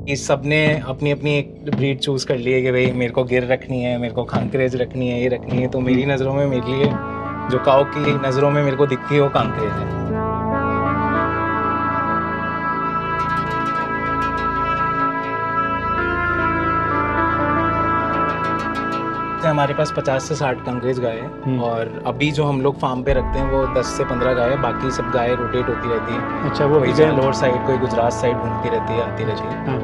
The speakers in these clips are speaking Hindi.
इस सब ने अपनी अपनी एक ब्रीड चूज कर ली है कि भाई मेरे को गिर रखनी है, मेरे को कांकरेज रखनी है, ये रखनी है। तो मेरी नज़रों में, मेरे लिए जो काऊ की नज़रों में मेरे को दिखती है वो कांकरेज है। हमारे पास 50 से 60 कांकरेज गाय है और अभी जो हम लोग फार्म पे रखते हैं वो 10 से 15 गाय है। बाकी सब गाय रोटेट होती रहती है। अच्छा, वो कोई लोअर साइड, कोई गुजरात साइड घूमती रहती है, आती रहती है। हाँ।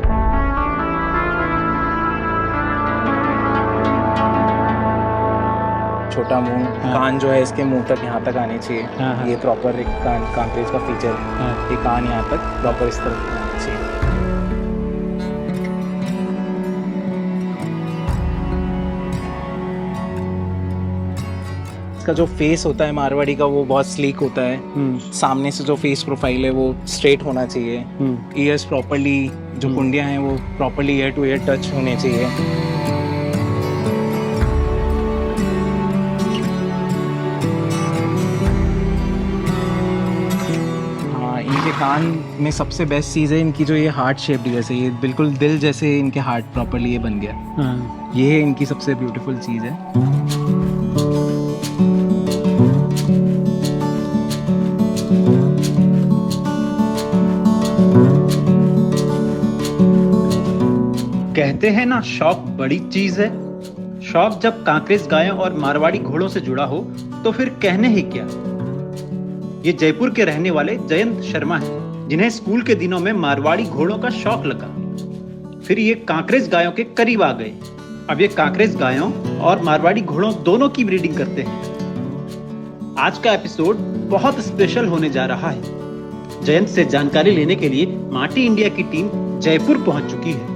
छोटा मुंह, कान जो है इसके मुंह तक यहाँ तक आनी चाहिए। हाँ। ये प्रॉपर एक कांकरेज का फीचर है। ये कान यहाँ तक प्रॉपर इस तरह आना चाहिए। इसका जो फेस होता है मारवाड़ी का वो बहुत स्लीक होता है। सामने से जो फेस प्रोफाइल है वो स्ट्रेट होना चाहिए। ईयर्स प्रॉपर्ली, जो कुंडियां हैं वो properly year two year touch होने चाहिए। इनके कान में सबसे बेस्ट चीज़ है इनकी जो ये हार्ट शेप्ड जैसे, ये बिल्कुल दिल जैसे इनके हार्ट प्रॉपर्ली ये बन गया। ये है इनकी सबसे ब्यूटीफुल चीज़ है। कहते हैं ना, शौक बड़ी चीज है। शौक जब कांकरेज गायों और मारवाड़ी घोड़ों से जुड़ा हो तो फिर कहने ही क्या। ये जयपुर के रहने वाले जयंत शर्मा हैं, जिन्हें स्कूल के दिनों में मारवाड़ी घोड़ों का शौक लगा। फिर ये कांकरेज गायों के करीब आ गए। अब ये कांकरेज गायों और मारवाड़ी घोड़ों दोनों की ब्रीडिंग करते हैं। आज का एपिसोड बहुत स्पेशल होने जा रहा है। जयंत से जानकारी लेने के लिए माटी इंडिया की टीम जयपुर पहुंच चुकी है।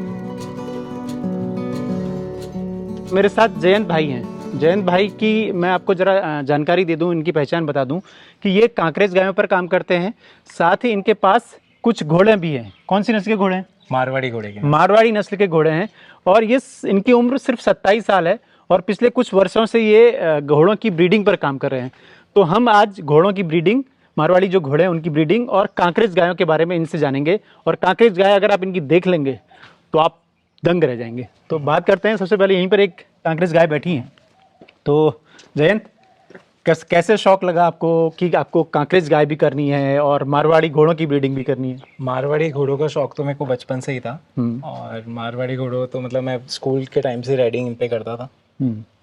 मेरे साथ जयंत भाई हैं। जयंत भाई की मैं आपको जरा जानकारी दे दूं, इनकी पहचान बता दूं कि ये कांकरेज गायों पर काम करते हैं। साथ ही इनके पास कुछ घोड़े भी हैं। कौन सी नस्ल के घोड़े हैं? मारवाड़ी घोड़े के। मारवाड़ी नस्ल के घोड़े हैं और ये इनकी उम्र सिर्फ 27 साल है और पिछले कुछ वर्षों से ये घोड़ों की ब्रीडिंग पर काम कर रहे हैं। तो हम आज घोड़ों की ब्रीडिंग, मारवाड़ी जो घोड़े हैं उनकी ब्रीडिंग और कांकरेज गायों के बारे में इनसे जानेंगे। और कांकरेज गाय अगर आप इनकी देख लेंगे तो आप दंग रह जाएंगे। तो बात करते हैं। सबसे पहले यहीं पर एक कांकरेज गाय बैठी हैं। तो जयंत, कैसे शौक लगा आपको कि आपको कांकरेज गाय भी करनी है और मारवाड़ी घोड़ों की ब्रीडिंग भी करनी है? मारवाड़ी घोड़ों का शौक तो मेरे को बचपन से ही था। और मारवाड़ी घोड़ों तो मतलब मैं स्कूल के टाइम से राइडिंग इन पे करता था।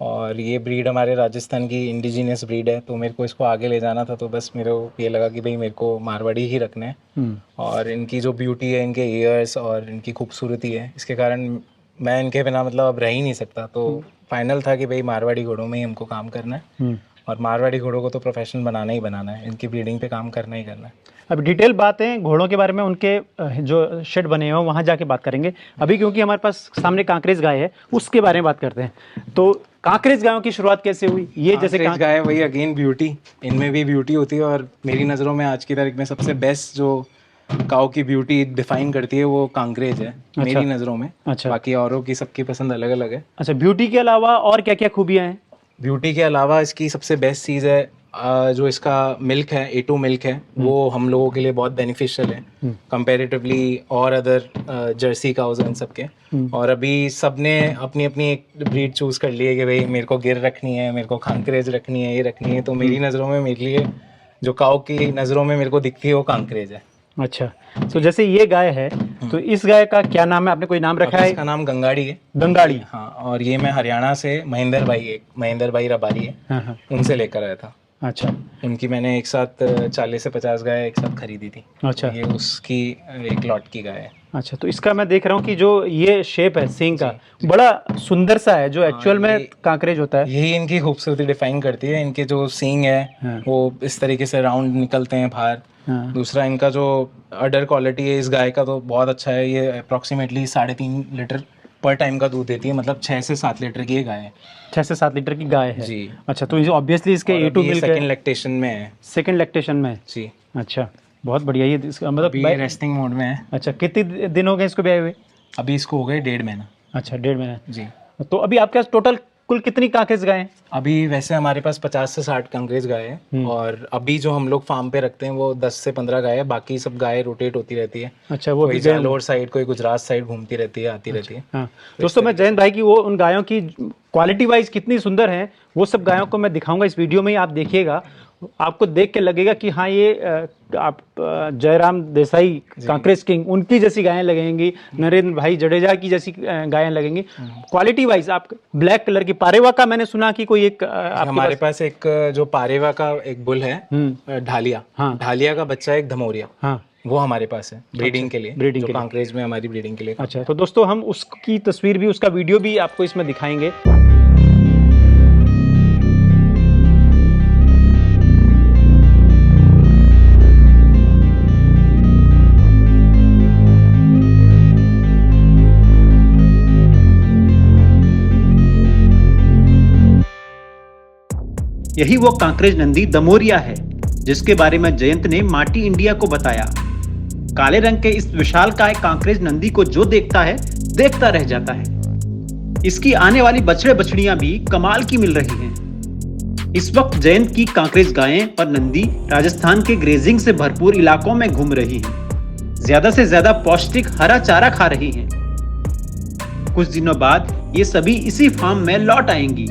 और ये ब्रीड हमारे राजस्थान की इंडिजिनियस ब्रीड है, तो मेरे को इसको आगे ले जाना था। तो बस मेरे को ये लगा कि भाई मेरे को मारवाड़ी ही रखना है। और इनकी जो ब्यूटी है, इनके ईयर्स और इनकी खूबसूरती है, इसके कारण मैं इनके बिना मतलब अब रह ही नहीं सकता। तो फाइनल था कि भाई मारवाड़ी घोड़ों में ही हमको काम करना है। और मारवाड़ी घोड़ों को तो प्रोफेशन बनाना ही बनाना है, इनकी ब्रीडिंग पे काम करना ही करना है। अब डिटेल बातें घोड़ों के बारे में, उनके जो शेड बने हुए हैं वहाँ जाके बात करेंगे। अभी क्योंकि हमारे पास सामने कांकरेज गाय है, उसके बारे में बात करते हैं। तो कांकरेज गायों की शुरुआत कैसे हुई? ये जैसे गाय वही अगेन ब्यूटी, इनमें भी ब्यूटी होती है। और मेरी नज़रों में आज की तारीख में सबसे बेस्ट जो काऊ की ब्यूटी डिफाइन करती है वो कांकरेज है। अच्छा। मेरी नज़रों में। अच्छा। बाकी औरों की सबकी पसंद अलग अलग है। अच्छा, ब्यूटी के अलावा और क्या क्या खूबियाँ हैं? ब्यूटी के अलावा इसकी सबसे बेस्ट चीज़ है जो इसका मिल्क है, A2 मिल्क है, वो हम लोगों के लिए बहुत बेनिफिशियल है कंपैरेटिवली और अदर जर्सी काउज इन सब के। और अभी सब ने अपनी अपनी एक ब्रीड चूज कर ली है कि भाई मेरे को गिर रखनी है, मेरे को कांकरेज रखनी है, ये रखनी है। तो मेरी नज़रों में, मेरे लिए जो काऊ की नज़रों में मेरे को दिखती है वो कांकरेज है। अच्छा, तो जैसे ये गाय है, तो इस गाय का क्या नाम है? आपने कोई नाम रखा है? इसका नाम गंगाड़ी है। गंगाड़ी, हाँ। और ये मैं हरियाणा से महेंद्र भाई रबारी है। हाँ। उनसे लेकर आया था। अच्छा। उनकी मैंने एक साथ 40 से 50 गाय एक साथ खरीदी थी। अच्छा। ये उसकी एक लॉट की गाय है। अच्छा, तो इसका मैं देख रहा हूँ कि जो ये शेप है सींग का, बड़ा सुंदर सा है, जो एक्चुअल में कांकरेज होता है। यही इनकी खूबसूरती डिफाइन करती है। इनके जो सींग है वो इस तरीके से राउंड निकलते हैं बाहर। दूसरा, इनका जो अडर क्वालिटी है इस गाय का तो बहुत अच्छा है। ये अप्रॉक्सीमेटली 3.5 लीटर पर टाइम का दूध देती है, मतलब 6 से 7 लीटर की ये गाय है। 6 से 7 लीटर की गाय है जी। अच्छा, तो ऑब्वियसली इसके A2 मिल्क सेकंड लैक्टेशन में है। सेकंड लैक्टेशन में जी। अच्छा, बहुत बढ़िया। ये इसका मतलब ये रेस्टिंग मोड में है। अच्छा, कितने दिन हो गए इसको ब्याए हुए? अभी इसको हो गए 1.5 महीना। अच्छा, 1.5 महीना जी। तो अभी आपके पास टोटल कुल कितनी कांकरेज गाय हैं? अभी वैसे हमारे पास 50 से 60 कांकरेज गाय है और अभी जो हम लोग फार्म पे रखते हैं वो 10 से 15 गाय है। बाकी सब गाय रोटेट होती रहती है। अच्छा, वो कोई भी गाय जालोर साइड, कोई गुजरात साइड घूमती रहती है, आती रहती है। हाँ दोस्तों, मैं जयंत भाई की वो उन गायों की क्वालिटी वाइज कितनी सुंदर है वो सब गायों को मैं दिखाऊंगा इस वीडियो में ही। आप देखिएगा, आपको देख के लगेगा कि हाँ ये आप जयराम देसाई कांकरेज किंग उनकी जैसी गायें लगेंगी, नरेंद्र भाई जडेजा की जैसी गायें लगेंगी। क्वालिटी वाइज आप ब्लैक कलर की पारेवा का मैंने सुना कि कोई एक हमारे पास एक जो पारेवा का एक बुल है, ढालिया। हाँ। ढालिया का बच्चा एक धमोरिया, हाँ वो हमारे पास है ब्रीडिंग के लिए, ब्रीडिंग जो के लिए। कांकरेज में हमारी ब्रीडिंग के लिए। अच्छा, तो दोस्तों हम उसकी तस्वीर भी, उसका वीडियो भी आपको इसमें दिखाएंगे। यही वो कांकरेज नंदी दमोरिया है जिसके बारे में जयंत ने माटी इंडिया को बताया। काले रंग के इस विशालकाय कांकरेज नंदी को जो देखता है देखता रह जाता है। इसकी आने वाली बछड़े बछड़ियां भी कमाल की मिल रही हैं। इस वक्त जयंत की कांकरेज गायें और नंदी राजस्थान के ग्रेजिंग से भरपूर इलाकों में घूम रही हैं। ज्यादा से ज्यादा पौष्टिक हरा चारा खा रही हैं। कुछ दिनों बाद ये सभी इसी फार्म में लौट आएंगी।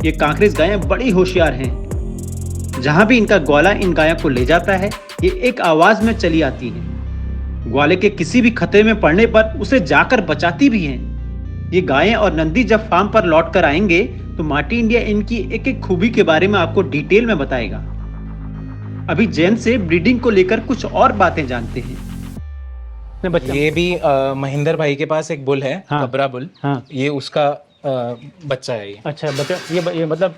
ये कांकरेज गायें बड़ी होशियार हैं। जहां भी इनका ग्वाला इन गायों को ले जाता है, ये एक आवाज में चली आती हैं। ग्वाले के किसी भी खतरे में पड़ने पर उसे जाकर बचाती भी हैं। ये गायें और नंदी जब फार्म पर लौट कर आएंगे तो माटी इंडिया इनकी एक एक खूबी के बारे में आपको डिटेल में बताएगा। अभी जयंत से ब्रीडिंग को लेकर कुछ और बातें जानते हैं। ये भी महेंद्र भाई के पास एक बुल है, हाँ। कबरा बुल। हाँ। ये उसका बच्चा है ये। अच्छा, बच्चा ये मतलब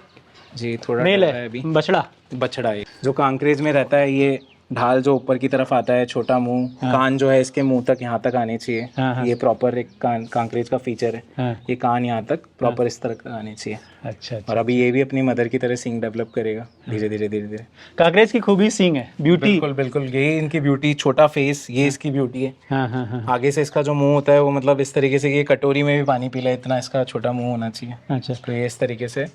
जी, थोड़ा मेल टकला है, अभी। बछड़ा। बछड़ा है जो कांकरेज में रहता है। ये ढाल जो ऊपर की तरफ आता है, छोटा मुंह, कान जो है इसके मुंह तक यहाँ तक आने चाहिए। हाँ। ये प्रॉपर एक कांकरेज का फीचर है। हाँ। ये कान यहाँ तक प्रॉपर इस तरह आने चाहिए। अच्छा, और अभी ये भी अपनी मदर की तरह सींग डेवलप करेगा धीरे धीरे धीरे धीरे। कांकरेज की खूबी सींग है, ब्यूटी। बिल्कुल बिल्कुल, यही इनकी ब्यूटी। छोटा फेस, ये इसकी ब्यूटी है। हाँ हाँ हाँ। आगे से इसका जो मुंह होता है वो मतलब इस तरीके से, ये कटोरी में भी पानी पी ले इतना इसका छोटा मुंह होना चाहिए। अच्छा, तो ये इस तरीके से।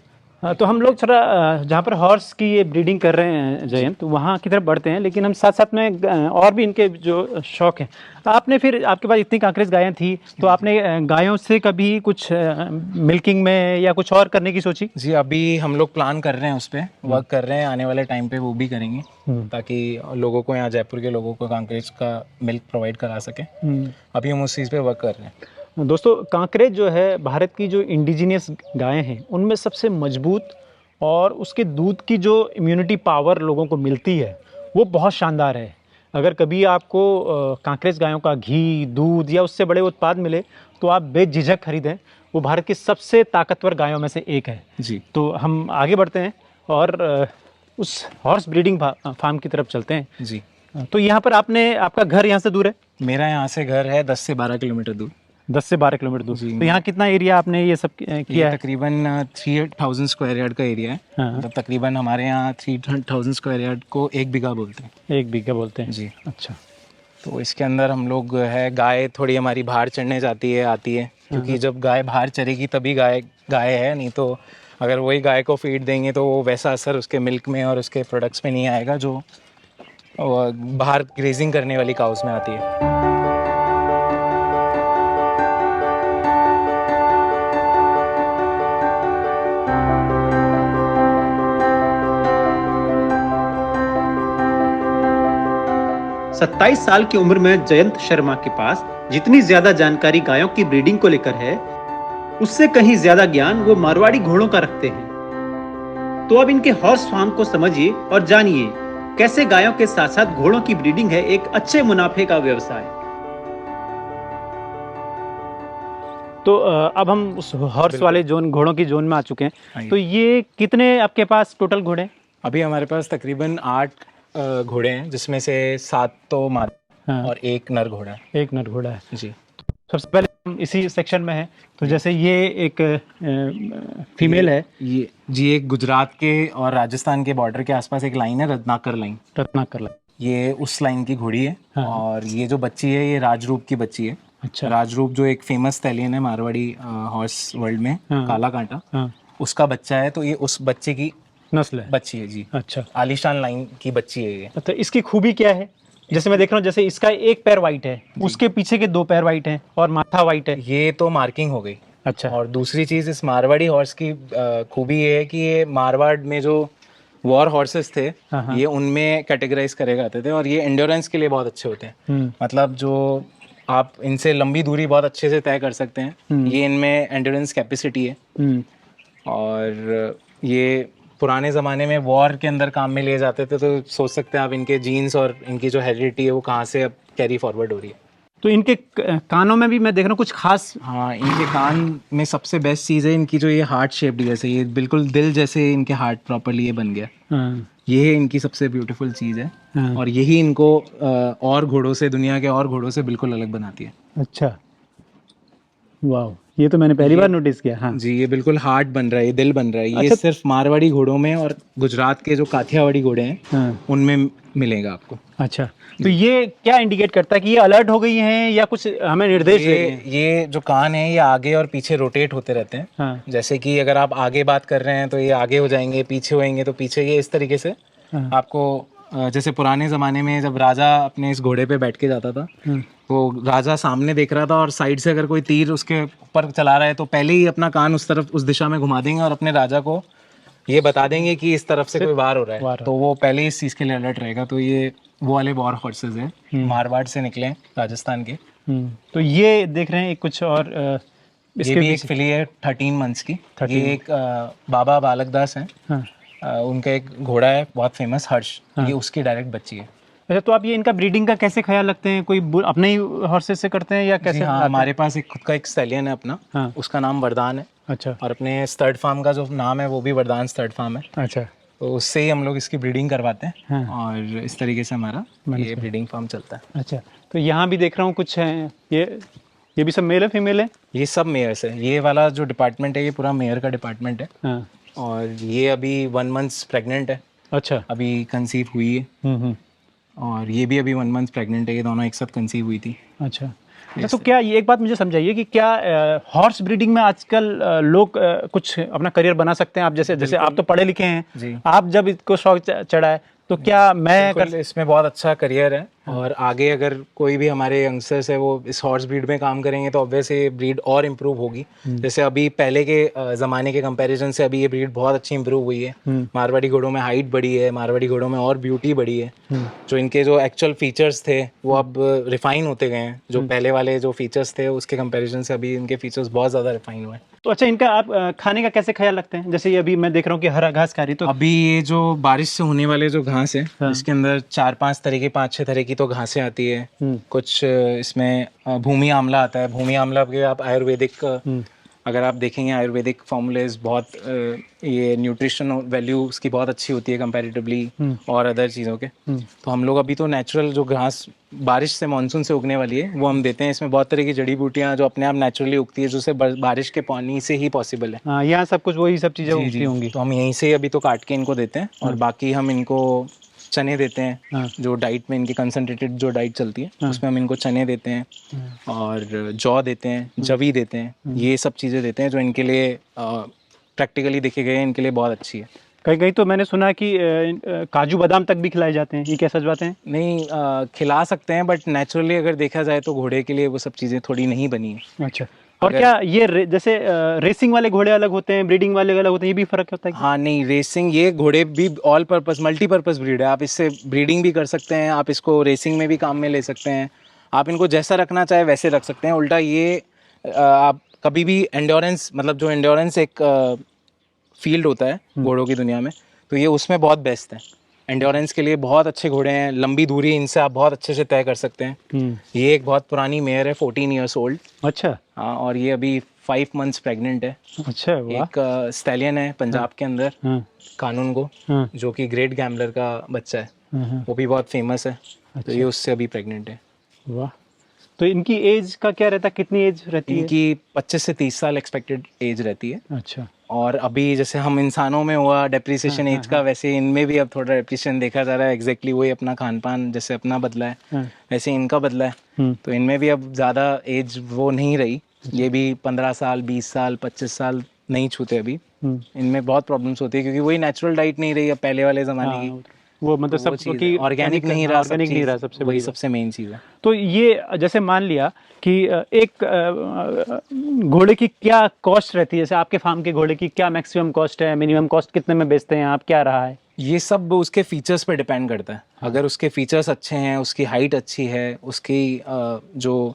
तो हम लोग थोड़ा जहाँ पर हॉर्स की ये ब्रीडिंग कर रहे हैं जयंत, तो वहाँ की तरफ बढ़ते हैं, लेकिन हम साथ साथ में और भी इनके जो शौक हैं। आपने फिर, आपके पास इतनी कांकरेज गायें थी तो आपने गायों से कभी कुछ मिल्किंग में या कुछ और करने की सोची? जी, अभी हम लोग प्लान कर रहे हैं, उस पर वर्क कर रहे हैं। आने वाले टाइम पे वो भी करेंगे ताकि लोगों को, यहाँ जयपुर के लोगों को कांकरेज का मिल्क प्रोवाइड करा सके। अभी हम उस चीज़ पे वर्क कर रहे हैं। दोस्तों, कांकरेज जो है भारत की जो इंडिजिनियस गायें हैं उनमें सबसे मजबूत, और उसके दूध की जो इम्यूनिटी पावर लोगों को मिलती है वो बहुत शानदार है। अगर कभी आपको कांकरेज गायों का घी, दूध या उससे बड़े उत्पाद मिले तो आप बेझिझक खरीदें। वो भारत की सबसे ताकतवर गायों में से एक है जी। तो हम आगे बढ़ते हैं और उस हॉर्स ब्रीडिंग फार्म की तरफ चलते हैं। जी, तो यहाँ पर आपका घर यहाँ से दूर है? मेरा यहाँ से घर है 10 से 12 किलोमीटर दूर। 10 से 12 किलोमीटर दूर। तो यहाँ कितना एरिया आपने ये सब किया है? तकरीबन 3000 स्क्वायर यार्ड का एरिया है। हाँ। तो तकरीबन हमारे यहाँ 3000 स्क्वायर यार्ड को 1 बीघा बोलते हैं। 1 बीघा बोलते हैं जी। अच्छा। तो इसके अंदर हम लोग है, गाय थोड़ी हमारी बाहर चढ़ने जाती है, आती है, क्योंकि जब गाय बाहर चरेगी तभी गाय है, नहीं तो अगर वही गाय को फीड देंगे तो वो वैसा असर उसके मिल्क में और उसके प्रोडक्ट्स में नहीं आएगा जो बाहर ग्रेजिंग करने वाली काउस में आती है। सत्ताईस साल की उम्र में जयंत शर्मा के पास जितनी ज्यादा जानकारी गायों की ब्रीडिंग को लेकर है, उससे कहीं ज्यादा ज्ञान वो मारवाड़ी घोड़ों का रखते हैं। तो अब इनके हॉर्स फार्म को समझिए और जानिए कैसे गायों के साथ साथ घोड़ों की ब्रीडिंग है एक अच्छे मुनाफे का व्यवसाय। तो अब हम उस हॉर्स वाले जोन, घोड़ों की जोन में आ चुके हैं। तो ये कितने आपके पास टोटल घोड़े हैं? अभी हमारे पास तकरीबन 8 घोड़े हैं, जिसमें से 7 तो मादा और 1 नर घोड़ा है। 1 नर घोड़ा है जी। सबसे पहले हम इसी सेक्शन में हैं। तो जैसे ये एक फीमेल है, ये जी, एक गुजरात के और राजस्थान के बॉर्डर के आसपास एक लाइन है, रत्नाकर लाइन। रत्नाकर लाइन, ये उस लाइन की घोड़ी है। हाँ। और ये जो बच्ची है ये राजरूप की बच्ची है। अच्छा। राजरूप जो एक फेमस स्टैलियन है मारवाड़ी हॉर्स वर्ल्ड में, हाँ। काला कांटा। हाँ। उसका बच्चा है, तो ये उस बच्चे की नस्ल है। बच्ची है जी। अच्छा, आलीशान लाइन की बच्ची है ये। तो इसकी खूबी क्या है? जैसे मैं देख रहा हूँ, जैसे इसका एक पैर वाइट है, उसके पीछे के 2 पैर वाइट हैं और माथा वाइट है। ये तो मार्किंग हो गई। अच्छा। और दूसरी चीज़ इस मारवाड़ी हॉर्स की खूबी ये है कि ये मारवाड़ में जो वॉर हॉर्सेस थे, हाँ। ये उनमें कैटेगराइज करे जाते थे, और ये एंड्योरेंस के लिए बहुत अच्छे होते हैं। मतलब जो आप इनसे लंबी दूरी बहुत अच्छे से तय कर सकते हैं, ये इनमें एंड्योरेंस कैपेसिटी है। और ये पुराने ज़माने में वॉर के अंदर काम में लिए जाते थे, तो सोच सकते हैं आप इनके जीन्स और इनकी जो हेरिडिटी है वो कहाँ से अब कैरी फॉरवर्ड हो रही है। तो इनके कानों में भी मैं देख रहा हूँ कुछ खास। हाँ, इनके कान में सबसे बेस्ट चीज़ है इनकी जो ये हार्ट शेप्ड, जैसे ये बिल्कुल दिल जैसे इनके हार्ट प्रॉपरली ये बन गया। ये इनकी सबसे ब्यूटीफुल चीज़ है। और यही इनको और घोड़ों से, दुनिया के और घोड़ों से बिल्कुल अलग बनाती है। अच्छा, वाह, ये तो मैंने पहली बार नोटिस किया। हाँ जी, ये बिल्कुल हार्ट बन रहा है, ये दिल बन रहा है। ये अच्छा। सिर्फ मारवाड़ी घोड़ों में और गुजरात के जो काठियावाड़ी घोड़े हैं उनमें मिलेगा आपको। अच्छा, तो ये क्या इंडिकेट करता है कि ये अलर्ट हो गई हैं या कुछ हमें निर्देश दे रही हैं? ये जो कान है ये आगे और पीछे रोटेट होते रहते हैं। हाँ। जैसे कि अगर आप आगे बात कर रहे हैं तो ये आगे हो जाएंगे, पीछे होएंगे तो पीछे। ये इस तरीके से आपको जैसे पुराने ज़माने में जब राजा अपने इस घोड़े पे बैठ के जाता था, तो राजा सामने देख रहा था और साइड से अगर कोई तीर उसके ऊपर चला रहा है तो पहले ही अपना कान उस तरफ, उस दिशा में घुमा देंगे और अपने राजा को ये बता देंगे कि इस तरफ से कोई वार हो रहा है, तो वो पहले ही इस चीज़ के लिए अलर्ट रहेगा। तो ये वो वाले वॉर हॉर्सेस हैं, मारवाड़ से निकले हैं, राजस्थान के। तो ये देख रहे हैं कुछ और ये भी एक फिली है 13 मंथ्स की। ये एक बाबा बालकदास हैं। उनका एक घोड़ा है बहुत फेमस, हर्ष। ये उसकी डायरेक्ट बच्ची है। अच्छा, तो आप ये इनका ब्रीडिंग का कैसे ख्याल रखते हैं? कोई अपने ही हॉर्सेस से करते हैं या कैसे? हाँ, हमारे पास एक खुद का एक स्टैलियन है अपना। उसका नाम वरदान है। अच्छा। और अपने स्टड फार्म का जो नाम है वो भी वरदान स्टड फार्म है। अच्छा, तो उससे ही हम लोग इसकी ब्रीडिंग करवाते हैं। और इस तरीके से हमारा ये ब्रीडिंग फार्म चलता है। अच्छा, तो यहाँ भी देख रहा हूँ कुछ हैं, ये भी सब मेल है फीमेल है? ये सब मेयर्स है। ये वाला जो डिपार्टमेंट है ये पूरा मेयर का डिपार्टमेंट है। और ये अभी 1 मंथ प्रेग्नेंट है। अच्छा, अभी कंसीव हुई है। और ये भी अभी 1 मंथ प्रेग्नेंट है। ये दोनों एक साथ कंसीव हुई थी। अच्छा, तो क्या ये एक बात मुझे समझाइए कि क्या हॉर्स ब्रीडिंग में आजकल लोग कुछ अपना करियर बना सकते हैं? आप जैसे आप तो पढ़े लिखे हैं जी। आप जब इसको शौक चढ़ा है तो क्या मैं इसमें बहुत अच्छा करियर है। और आगे अगर कोई भी हमारे यंगस्टर्स है वो इस हॉर्स ब्रीड में काम करेंगे तो ऑब्वियस ये ब्रीड और इम्प्रूव होगी। जैसे अभी पहले के ज़माने के कंपैरिजन से अभी ये ब्रीड बहुत अच्छी इम्प्रूव हुई है। मारवाड़ी घोड़ों में हाइट बढ़ी है, मारवाड़ी घोड़ों में और ब्यूटी बढ़ी है। जो इनके जो एक्चुअल फीचर्स थे वो अब रिफाइन होते गए हैं। जो पहले वाले जो फीचर्स थे उसके कंपैरिजन से अभी इनके फीचर्स बहुत ज़्यादा रिफाइन हुए हैं। तो अच्छा, इनका आप खाने का कैसे ख्याल रखते हैं? जैसे ये अभी मैं देख रहा हूँ कि हरा घास खा रही, तो अभी ये जो बारिश से होने वाले जो घास है इसके अंदर 4-5 तरह की, 5-6 तरह की तो घासें आती है। कुछ इसमें भूमि आंवला आता है। भूमि आंवला के आप आयुर्वेदिक, अगर आप देखेंगे आयुर्वेदिक फॉर्मूलेज बहुत ये न्यूट्रिशन वैल्यू उसकी बहुत अच्छी होती है कंपैरेटिवली और अदर चीज़ों के। तो हम लोग अभी तो नेचुरल जो घास बारिश से मानसून से उगने वाली है वो हम देते हैं। इसमें बहुत तरह की जड़ी बूटियाँ जो अपने आप नेचुरली उगती है, जो सिर्फ बारिश के पानी से ही पॉसिबल है। हाँ, यहाँ सब कुछ वही सब चीज़ें उगती होंगी। तो हम यहीं से अभी तो काट के इनको देते हैं। और बाकी हम इनको चने देते हैं। जो डाइट में इनकी कंसंट्रेटेड जो डाइट चलती है उसमें हम इनको चने देते हैं और जौ देते हैं, जवी देते हैं। ये सब चीज़ें देते हैं जो इनके लिए प्रैक्टिकली देखे गए इनके लिए बहुत अच्छी है। कहीं कहीं तो मैंने सुना कि काजू बादाम तक भी खिलाए जाते हैं, ये क्या सच बात है? नहीं, खिला सकते हैं बट नेचुरली अगर देखा जाए तो घोड़े के लिए वो सब चीज़ें थोड़ी नहीं बनी है। अच्छा, और क्या ये जैसे रेसिंग वाले घोड़े अलग होते हैं, ब्रीडिंग वाले अलग होते हैं, ये भी फर्क होता है? हाँ नहीं, रेसिंग ये घोड़े भी ऑल पर्पस मल्टीपर्पस ब्रीड है। आप इससे ब्रीडिंग भी कर सकते हैं, आप इसको रेसिंग में भी काम में ले सकते हैं। आप इनको जैसा रखना चाहे वैसे रख सकते हैं। उल्टा ये आप कभी भी एंड्योरेंस, मतलब जो एंड्योरेंस एक फील्ड होता है घोड़ों की दुनिया में, तो ये उसमें बहुत बेस्ट है। एंड्योरेंस के लिए बहुत अच्छे घोड़े हैं। लंबी दूरी इनसे आप बहुत अच्छे से तय कर सकते हैं। ये एक बहुत पुरानी मेयर है, 14 ईयर्स ओल्ड। अच्छा। हाँ, और ये अभी 5 मंथ्स प्रेग्नेंट है। अच्छा, वाह। एक स्टैलियन है पंजाब के अंदर, कानून को, जो कि ग्रेट गैम्बलर का बच्चा है। वो भी बहुत फेमस है। तो ये उससे अभी प्रेग्नेंट है। वाह। तो इनकी एज का क्या रहता है, कितनी एज रहती है? इनकी 25 से 30 साल एक्सपेक्टेड एज रहती है। अच्छा। और अभी जैसे हम इंसानों में हुआ डेप्रिसिएशन एज का, वैसे इनमें भी अब थोड़ा डेप्रिसिएशन देखा जा रहा है। एग्जैक्टली वही अपना खान पान जैसे अपना बदला है वैसे इनका बदला है। तो इनमें भी अब ज़्यादा एज वो नहीं रही। ये भी 15 साल, 20 साल, 25 साल नहीं छूते अभी। इनमें बहुत प्रॉब्लम्स होती है क्योंकि वही नेचुरल डाइट नहीं रही अब पहले वाले ज़माने की। वो मतलब तो वो सब चीज़ की है, ऑर्गेनिक नहीं रहा, ऑर्गेनिक नहीं रहा, सबसे वही बड़ी सबसे मेन चीज़ है। तो ये जैसे मान लिया कि एक घोड़े की क्या कॉस्ट रहती है, जैसे आपके फार्म के घोड़े की क्या मैक्सिमम कॉस्ट है, मिनिमम कॉस्ट कितने में बेचते हैं आप, क्या रहा है? ये सब उसके फीचर्स पे डिपेंड करता है। अगर उसके फीचर्स अच्छे हैं, उसकी हाइट अच्छी है, उसकी जो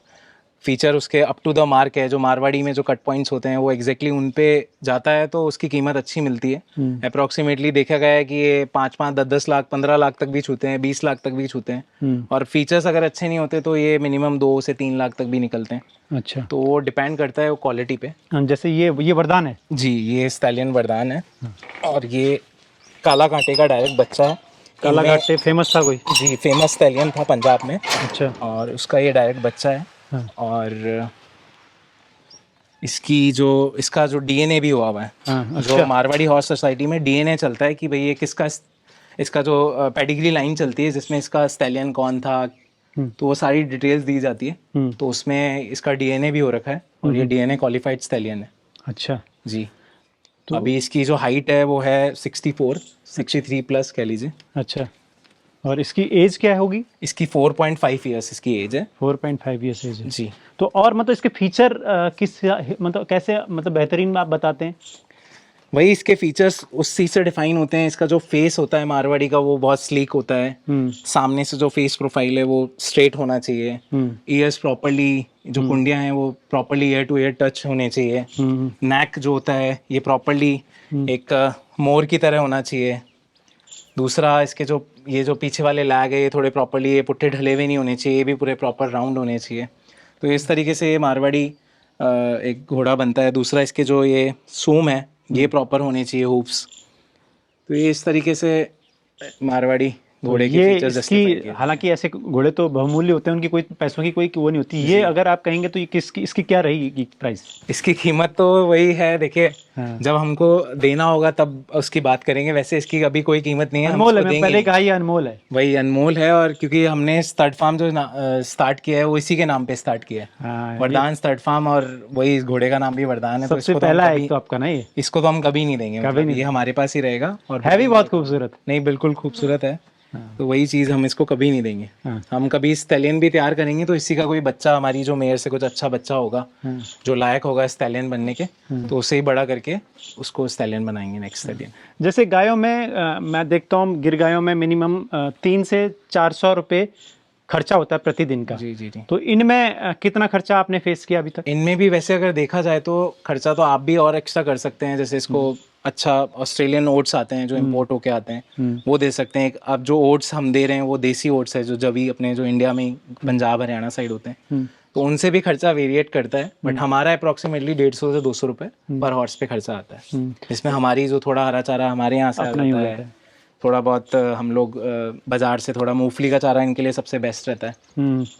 फीचर उसके अप टू द मार्क है, जो मारवाड़ी में जो कट पॉइंट्स होते हैं वो एग्जैक्टली उन पे जाता है, तो उसकी कीमत अच्छी मिलती है। अप्रॉक्सीमेटली देखा गया है कि ये 5-5, 10-10 लाख, 15 लाख तक भी छूते हैं, 20 लाख तक भी छूते हैं। और फीचर्स अगर अच्छे नहीं होते तो ये मिनिमम 2 से 3 लाख तक भी निकलते हैं। अच्छा, तो वो डिपेंड करता है वो क्वालिटी पे। जैसे ये वरदान है जी, ये स्टैलियन वरदान है। और ये काला कांटे का डायरेक्ट बच्चा है। काला इनमें- घाटे फेमस था कोई? जी, फेमस स्टैलियन था पंजाब में। अच्छा। और उसका ये डायरेक्ट बच्चा है। हाँ। और इसका जो डीएनए भी हुआ है। हाँ, जो मारवाड़ी हॉर्स सोसाइटी में डीएनए चलता है कि भाई ये किसका, इसका जो पेडिग्री लाइन चलती है जिसमें इसका स्टैलियन कौन था, तो वो सारी डिटेल्स दी जाती है। तो उसमें इसका डीएनए भी हो रखा है और ये डीएनए क्वालिफाइड स्टैलियन है। अच्छा जी। तो अभी इसकी जो हाइट है वो है 63 प्लस कह लीजिए। अच्छा, और इसकी एज क्या होगी? इसकी 4.5 ईयर्स इसकी एज है। 4.5 ईयर्स एज है जी। तो और मतलब इसके फीचर किस मतलब कैसे मतलब बेहतरीन आप बताते हैं? वही इसके फीचर्स उस चीज से डिफाइन होते हैं। इसका जो फेस होता है मारवाड़ी का वो बहुत स्लीक होता है। सामने से जो फेस प्रोफाइल है वो स्ट्रेट होना चाहिए। ईयर्स प्रॉपर्ली, जो कुंडियां हैं वो properly year two year touch होने चाहिए। नेक जो होता है ये प्रॉपर्ली एक मोर की तरह होना चाहिए। दूसरा, इसके जो पीछे वाले लैग है ये थोड़े प्रॉपर्ली, ये पुट्ठे ढले हुए नहीं होने चाहिए, ये भी पूरे प्रॉपर राउंड होने चाहिए। तो इस तरीके से ये मारवाड़ी एक घोड़ा बनता है। दूसरा, इसके जो ये सूम है ये प्रॉपर होने चाहिए, हूप्स। तो ये इस तरीके से मारवाड़ी घोड़े के ये फीचर्स justify इसकी किए। हालांकि ऐसे घोड़े तो बहुमूल्य होते हैं, उनकी कोई पैसों की कोई वो नहीं होती। ये अगर आप कहेंगे तो ये किसकी इसकी क्या रहेगी प्राइस? इसकी कीमत तो वही है, देखिए हाँ। जब हमको देना होगा तब उसकी बात करेंगे। वैसे इसकी अभी कोई कीमत नहीं है, हम अनमोल है, उसको मैं देंगे। पहले कहा ये अनमोल है। वही अनमोल है। और क्योंकि हमने स्टड फार्म जो स्टार्ट किया है वो इसी के नाम पे स्टार्ट किया है, हाँ, वरदान स्टड फार्म। और वही इस घोड़े का नाम भी वरदान है। तो सबसे इसको तो हम पहला है कभी- तो आपका ना ये इसको तो हम कभी नहीं देंगे, कभी मतलब नहीं। ये हमारे पास ही रहेगा। और है भी बहुत खूबसूरत। नहीं, बिल्कुल खूबसूरत है। तो वही चीज़ हम इसको कभी नहीं देंगे। हाँ। हम कभी स्टैलियन भी तैयार करेंगे तो इसी का कोई बच्चा, हमारी जो मेयर से कुछ अच्छा बच्चा होगा जो लायक होगा स्टैलियन बनने के, तो उसे ही बड़ा करके उसको स्टैलियन बनाएंगे, नेक्स्ट स्टैलियन। जैसे गायों में मैं देखता हूँ गिर गायों में मिनिमम 300 से 400 रुपये खर्चा होता है प्रतिदिन का। जी जी जी। तो इनमें कितना खर्चा आपने फेस किया अभी तक? इनमें भी वैसे अगर देखा जाए तो खर्चा तो आप भी और एक्स्ट्रा कर सकते हैं। जैसे इसको अच्छा ऑस्ट्रेलियन ओट्स आते हैं जो इम्पोर्ट होके आते हैं, वो दे सकते हैं। अब जो ओट्स हम दे रहे हैं वो देसी ओट्स है, जो जभी अपने जो इंडिया में पंजाब हरियाणा साइड होते हैं, तो उनसे भी खर्चा वेरिएट करता है। बट हमारा अप्रॉक्सीमेटली 150 से 200 रुपये पर हॉर्स पे खर्चा आता है। इसमें हमारी जो थोड़ा हरा चारा हमारे यहाँ से आ अपना ही जाता होता है, थोड़ा बहुत हम लोग बाजार से थोड़ा मूंगफली का चारा इनके लिए सबसे बेस्ट रहता है।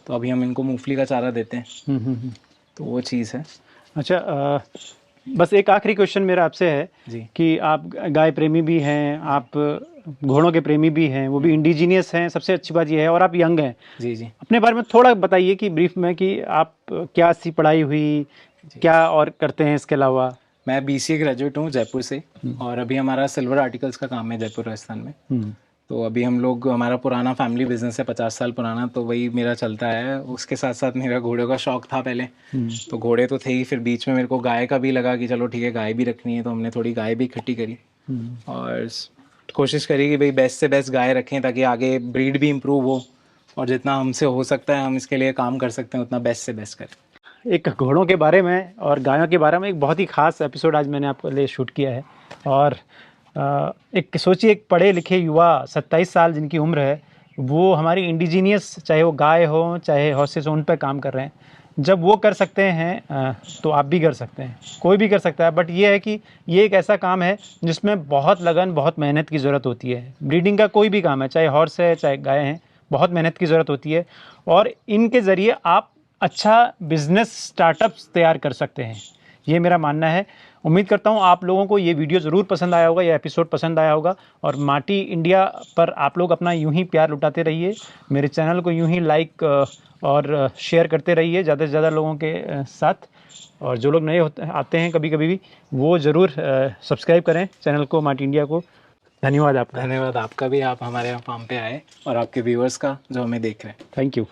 तो अभी हम इनको मूंगफली का चारा देते हैं। तो वो चीज़ है। अच्छा, बस एक आखिरी क्वेश्चन मेरा आपसे है जी। कि आप गाय प्रेमी भी हैं, आप घोड़ों के प्रेमी भी हैं, वो भी इंडिजीनियस हैं, सबसे अच्छी बात ये है, और आप यंग हैं। जी जी। अपने बारे में थोड़ा बताइए कि ब्रीफ में कि आप क्या सी पढ़ाई हुई, क्या और करते हैं इसके अलावा? मैं BCA ग्रेजुएट हूँ जयपुर से। और अभी हमारा सिल्वर आर्टिकल्स का काम है जयपुर राजस्थान में। तो अभी हम लोग, हमारा पुराना फैमिली बिजनेस है 50 साल पुराना, तो वही मेरा चलता है। उसके साथ साथ मेरा घोड़े का शौक था पहले। तो घोड़े तो थे ही, फिर बीच में मेरे को गाय का भी लगा कि चलो ठीक है गाय भी रखनी है, तो हमने थोड़ी गाय भी इकट्ठी करी और कोशिश करी कि भाई बेस्ट से बेस्ट गाय रखें ताकि आगे ब्रीड भी इम्प्रूव हो, और जितना हमसे हो सकता है हम इसके लिए काम कर सकते हैं उतना बेस्ट से बेस्ट करें। एक घोड़ों के बारे में और गायों के बारे में एक बहुत ही ख़ास एपिसोड आज मैंने आपके लिए शूट किया है। और एक सोचिए, एक पढ़े लिखे युवा 27 साल जिनकी उम्र है, वो हमारी इंडिजीनियस, चाहे वो गाय हो चाहे हॉर्सेस हो, उन पर काम कर रहे हैं। जब वो कर सकते हैं तो आप भी कर सकते हैं, कोई भी कर सकता है। बट ये है कि ये एक ऐसा काम है जिसमें बहुत लगन, बहुत मेहनत की ज़रूरत होती है। ब्रीडिंग का कोई भी काम है, चाहे हॉर्स है चाहे गाय हैं, बहुत मेहनत की ज़रूरत होती है। और इनके ज़रिए आप अच्छा बिजनेस स्टार्टअप्स तैयार कर सकते हैं, ये मेरा मानना है। उम्मीद करता हूँ आप लोगों को ये वीडियो ज़रूर पसंद आया होगा, ये एपिसोड पसंद आया होगा। और माटी इंडिया पर आप लोग अपना यूं ही प्यार लुटाते रहिए, मेरे चैनल को यूं ही लाइक और शेयर करते रहिए ज़्यादा से ज़्यादा लोगों के साथ। और जो लोग नए आते हैं कभी कभी भी, वो ज़रूर सब्सक्राइब करें चैनल को, मार्ट इंडिया को। धन्यवाद आपका। धन्यवाद आपका भी, आप हमारे यहाँ फार्म पे आए, और आपके व्यूअर्स का जो हमें देख रहे हैं। Thank you.